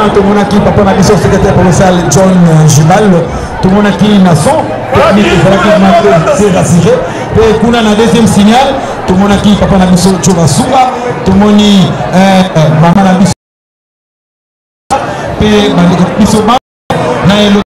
Wana tout le monde qui papa na biso secrétaire provincial John Jubal, tout le monde qui nason technique c'est rassuré. Et kuna na deuxième signal, tout le monde qui papa na biso Chobasuba, tout le monde maman na biso pe biso na elo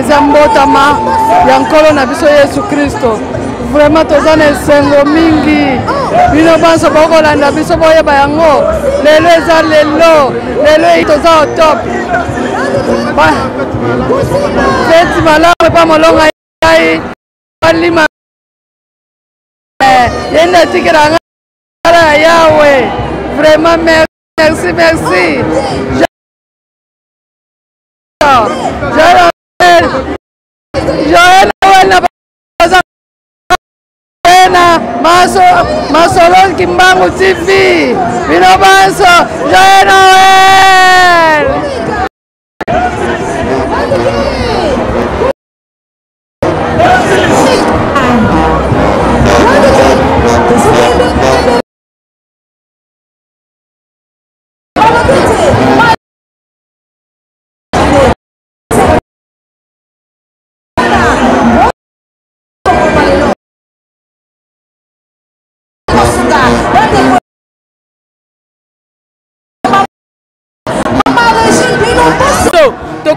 Zambotama yankolo na biso Yesu Kristo vraiment tozana esengo mingi bino banso bokolanda biso boyeba yango lelo eza lelo toza au top feti malamu pa molonga yai balima yenda tikiranga yawe vraiment merci Joël Masolon Kimbangu TV Bino Banso Joël Noël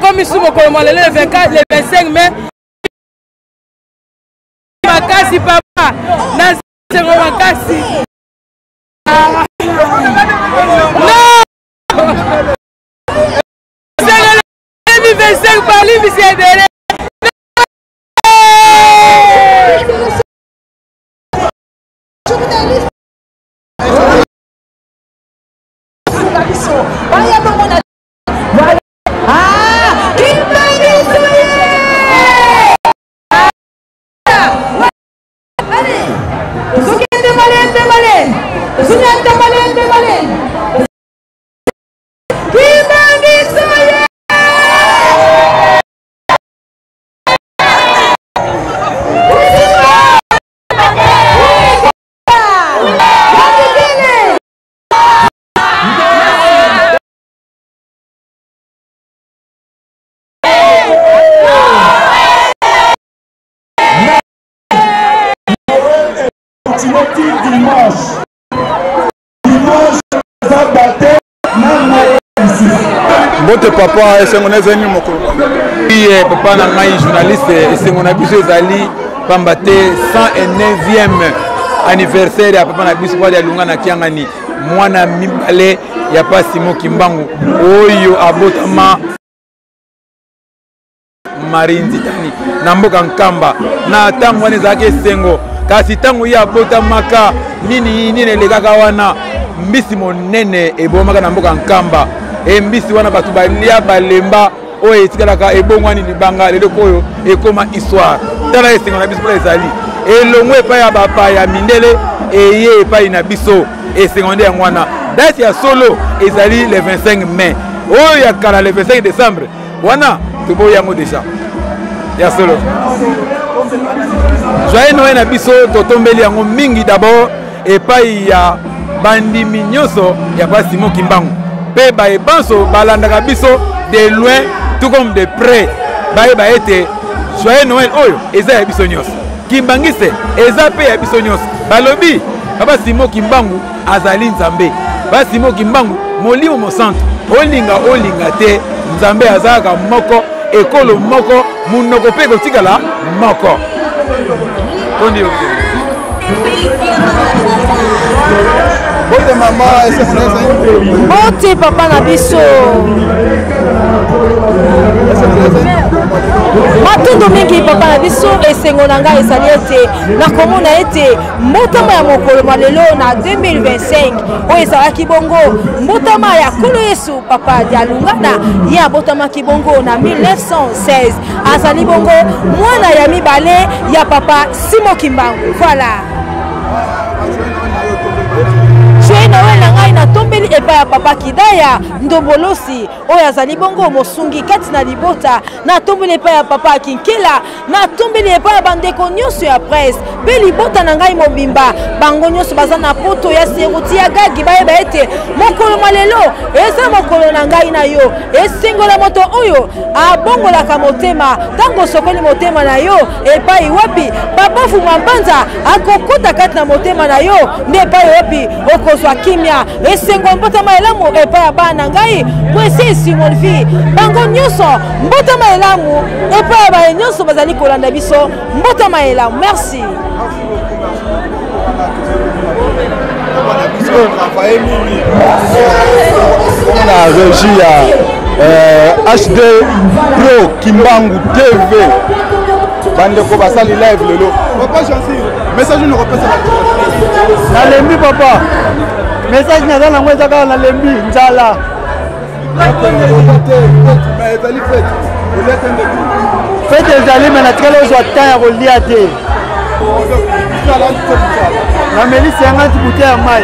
comme ici mon colonel le 24 le 25 mai makasi papa na sengo makasi non c'est le 25 par lui c'est derrière dimanche. Dimanche, ça battait, Bote papa esengona ni mokolo. Oui, papa na ngai journaliste esengona biso ezali pambate 109e anniversaire ya papa na biso kwa lunga na kiangani mwana mibale ya pasi Mokimbangu oyo abotama Marinzi tani na mboka Nkamba na tango wana ezalaki esengo kasi tango ya abotamaka nini elekaka wana mbisi monene ebomaka na mboka Nkamba mbisi wana batu balia balemba oyo etikalaka ebongwani libanga lelo koyo ekoma histoire tala esengo na biso pona ezali elongwe epai ya bapaya mindele eye epai na biso esengo nde yango wana date ya solo ezali le 25 mai oyo ya kala le 25 décembre wana toboyi yango déjà ya solo joyeux Noël na biso totombeli yango mingi d'abord epai ya bandimi nyonso ya pasi Mokimbangu pe baebanso balandaka biso de loin tout comme de près bayeba ete joyeux Noël oyo eza ya biso nyonso kimbangise eza pe ya biso nyonso balobi papa Mokimbangu azali nzambe papa Mokimbangu molimo mosantu olinga te nzambe azalaka moko ekolo moko munoko pe kotikala moko tondi Bote mama bote papa na biso matundo mingi papa na biso esengo na ngai ezali ete nakomona ete mbotama ya mokolo malelo na 2025 oyo ezalaki bongo mbotama ya nkolo Yesu papa dialungana ye abotamaki bongo na 1916 azali bongo mwana ya mibale ya papa Mokimbangu voilà. Joyeux Noël na ngai na tombeli epai ya papa Kidaya Ndombolosi oyo azali bongo mosungi kati na libota na tombeli epai ya papa Kinkela na tombeli epai ya bandeko nyonso ya presse pe libota na ngai mobimba bango nyonso baza na poto ya seruti ya gagi bayeba ete mokolo malelo eza mokolo na ngai na yo esengola moto oyo abongolaka motema tango sokoli motema na yo epai wapi babafu mbanza akokota kati na motema na yo nde epai wapi okozwa kimia esengo mbotama elamu epai ya bana ngai kwesi Simon V bango nyonso mbotama elamu epai ya baye nyonso bazali kolanda biso mbotama elamu merci. na régie ya HD Pro Kimbangu TV bandeko basali live lelo papa Jansi message ne repose na lembi papa message na zana ngweza kala na lembi njala fete ezali me na tikala ozwa temps ya kolia te na melisi ya nganti bute ya mai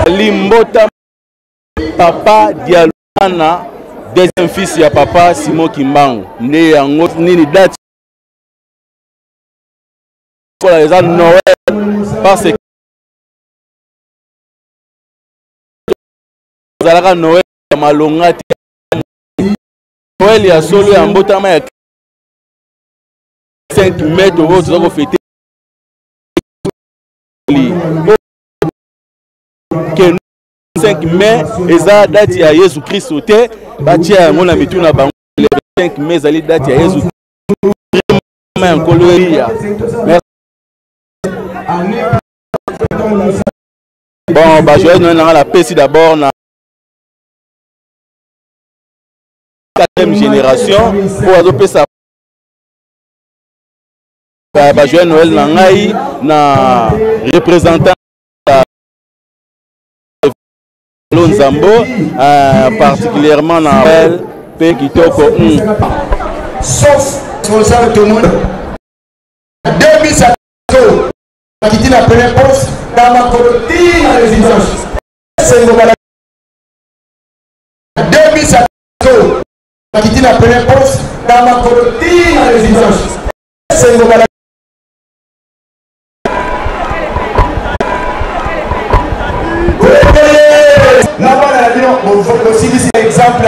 Limbota papa Dialungana deuxième fils ya papa Mokimbangu nde yango nini date pour les Noël parce que zalaka Noël malonga Noël ya solo ya mbotama ya 5 mai to zo ko fêter que 5 mai eza date ya Yesu Kristo te batia yango na mitu na bango le 5 mai ezali date ya Yesu ya nkolo ya bon ba joyeux Noël na la pesi d'abord na 4e génération pour azopesa ba joyeux Noël na ngai na représentant Lonzambo particulièrement na elle pe kitoko sauf responsable tout le monde 2007 qui dit la première poste dans ma colonie la résidence c'est le 2007 qui dit la première poste dans ma colonie la résidence c'est le là-bas, on voit aussi l'exemple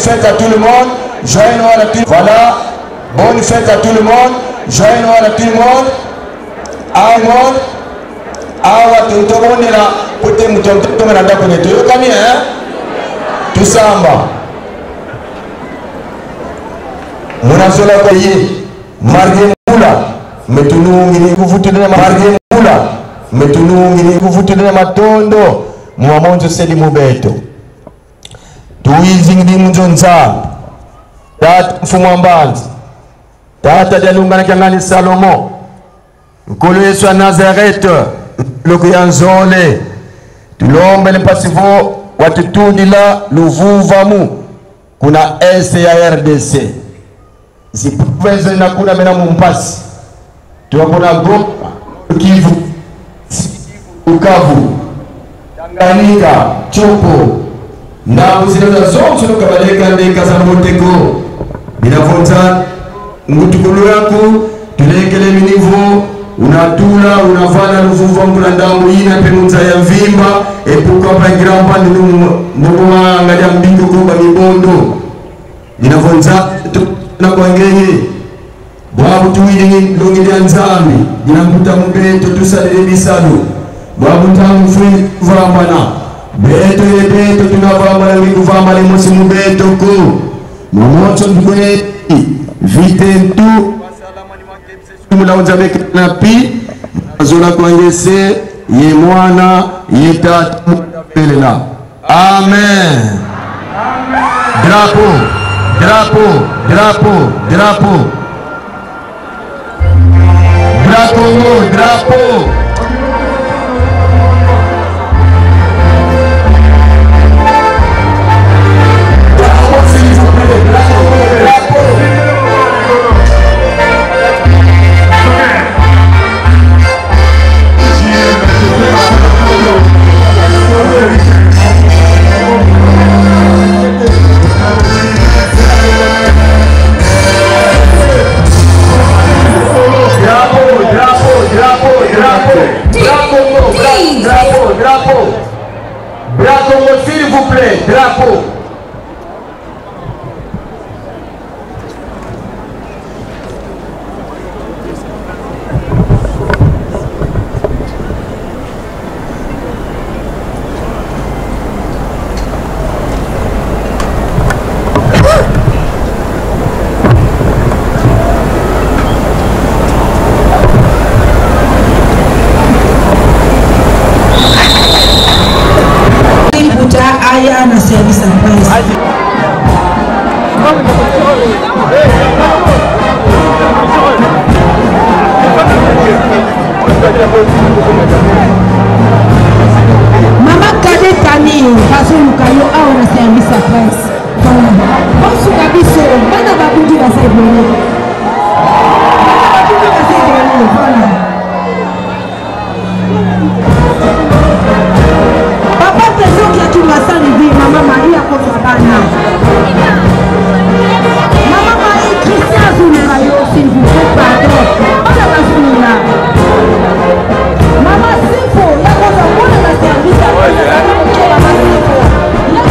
fête à tout le monde. Joyeux Noël à tout le monde. Voilà. Bonne fête à tout le monde. Joyeux Noël à tout le monde. À monde. Awa tuntomone la pote mutonto na ndako neto. Yokani Tusamba. Munazola kwa ye. Marge mula. Metunungini kuvutudena marge mula. Metunungini kuvutudena matondo. Muamonzo sedi mubeto. Tuizingdi munjonza. Tata mfumo mbanzi. Tata jalunga na kiangani Salomo. Mkolo Yesu wa Nazareth. Luku ya nzole. Tulombe mpasivo watutudila luvuvamu. Kuna este ya RDC. Zipuwezo inakuna mena mumpasi. Tuwakuna Goma, Kivu, Bukavu, Tanganyika, Chopo. Na kuzineza zonzo nukabaleka ndeka za Moteko. Binavonza ngutukulu yaku. Tulekele minivu. Unatula, unafana luvuva mkula ndambu ina penunza ya vimba. Epuka pa ingrampa nunua ngaja mbingu kumba mibondo. Binavonza na kwa ngenge. Babu tuwili longili ya nzami. Jinamputa mbeto tusalile bisadu. Babu tamu fui kuvambana. Beto ye beto tunavambana mikuvambana mosi mbeto ku. Mamoto mbwe vite mtu. Mula unjabeke na pi. Mazola kwa ngese. Ye mwana. Ye tatu. Pelela. Amen. Drapo. Drapo. Drapo. Drapo. Drapo, drapo. Drapo, s'il vous plaît. Drapo, drapo. Drapeau, s'il vous plaît, drapeau. Aya na service à presse. Mama Kade Tani, Faso Lukayo awa na service à presse. Bonsu kabiso, bana babundi basebele. Voilà. Papa Teso qui a tout la salle dit Maman Marie a Kofabana. Maman Marie Christian Zoulayo, s'il vous plaît, pardon. On a la Zoula. Maman Sifo, il y a quoi à moi dans la service à moi. Il y a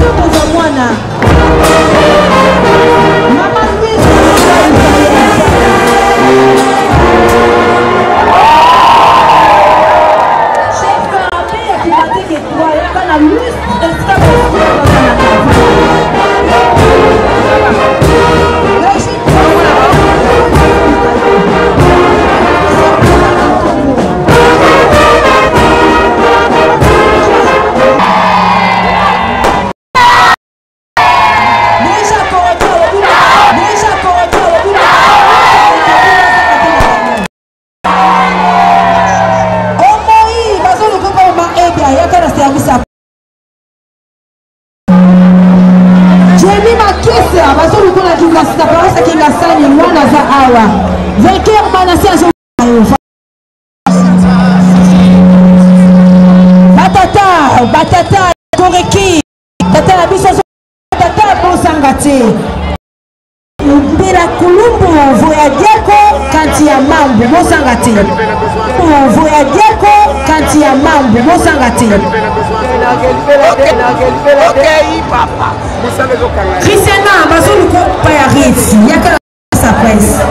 quoi à moi là. Maman Louise, Batata Koreki Tata na biso Tata Bosangate Mbela Kulumbu Voyadiako Kanti ya Mambo Bosangate voyageko kanti ya mambo mosanga te Christiana bazoluko pa ya riti yaka sa presse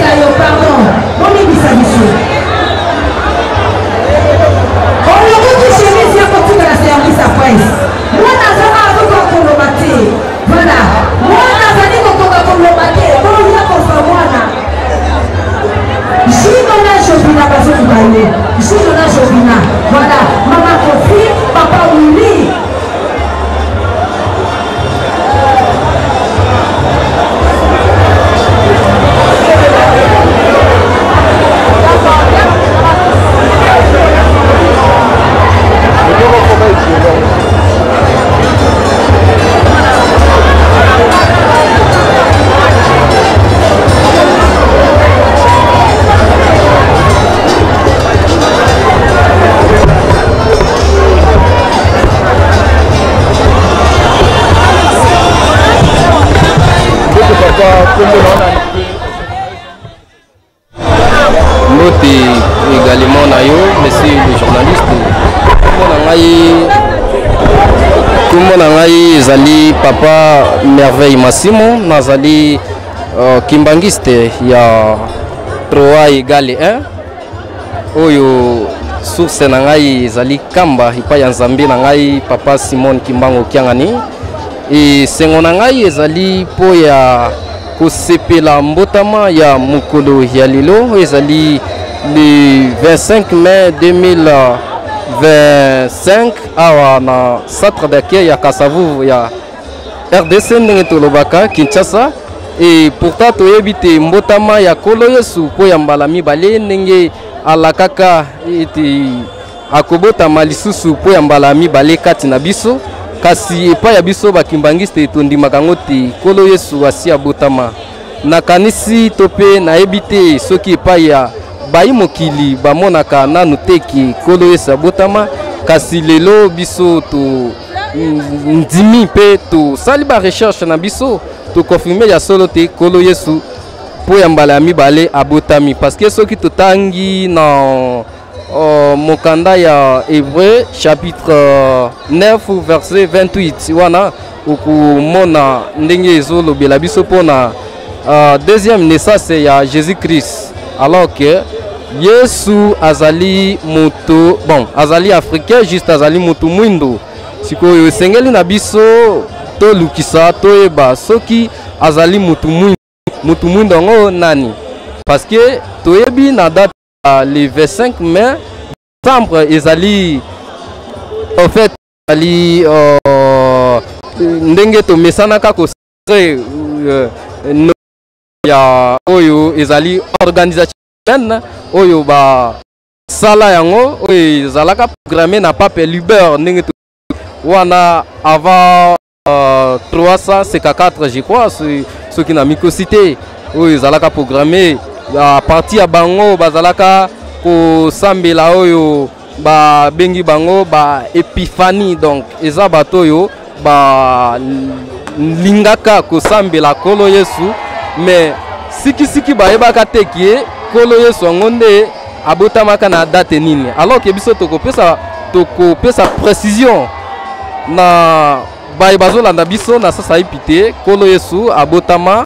na yo pardon moni bisa biso olokoki chemise ya kotika na service à presse mwana azaka akoka koloba te voilà mwana azali kokoka koloba te oya kofa mwana Jimona Jobina bazokubale Jimona Jobina voilà mama Kofi papa Wili Mbote également na yo, monsieur le journaliste. Comment nangai ezali papa merveille Massimo nazali kimbangiste ya 3 égale 1 oyo source nangai ezali kamba ipa ya Nzambe nangai papa Simon Kimbango Kiangani et sengo nangai ezali po ya kosepela mbotama ya mukolo ya lelo ezali le 25 mai 2025 awa na centre d'accueil ya Kasavubu ya RDC ndenge tolobaka Kinshasa et pourtant toyebi te mbotama ya kolo Yesu po ya mbala mibale ndenge alakaka ete akobotama lisusu po ya mbala mibale kati na biso kasi epa ya biso bakimbangiste tondimaka ngo te kolo Yesu asi abotama nakanisi tope nayebi te soki epa ya bayi mokili bamonaka nanu teki kolo Yesu abotama kasi lelo biso to ndimi pe to sali ba recherche na biso to confirmer ya solo te kolo Yesu po ya mbala ya mibale abotami parce que soki totangi na mokanda ya Hébreu chapitre 9 verset 28 wana okomona ndenge ezolobela biso pona deuxième naissance ya Jésus-Christ alors que Yesu azali moto bon azali africain juste azali moto mwindo sikoyo esengeli na biso to lukisa toyeba soki azali moto mwindo ngo nani parce que toyebi na date le 25 mai décembre ezali en fait ali ndenge to mesanaka ko ya oyo ezali organisation oyo ba sala yango oyo ezalaka programmé na pape Liber ndenge wana avant 354 je crois ce qui na micocité oyo ezalaka programmé à partir ya bango bazalaka ko sambela oyo ba bengi bango ba épiphanie donc eza bato oyo ba lingaka ko sambela kolo Yesu mais siki bayebaka teki kolo Yesu ngonde abotamaka na date nini alors que biso tokopesa précision na baye bazolanda biso na sasa ipite kolo Yesu abotama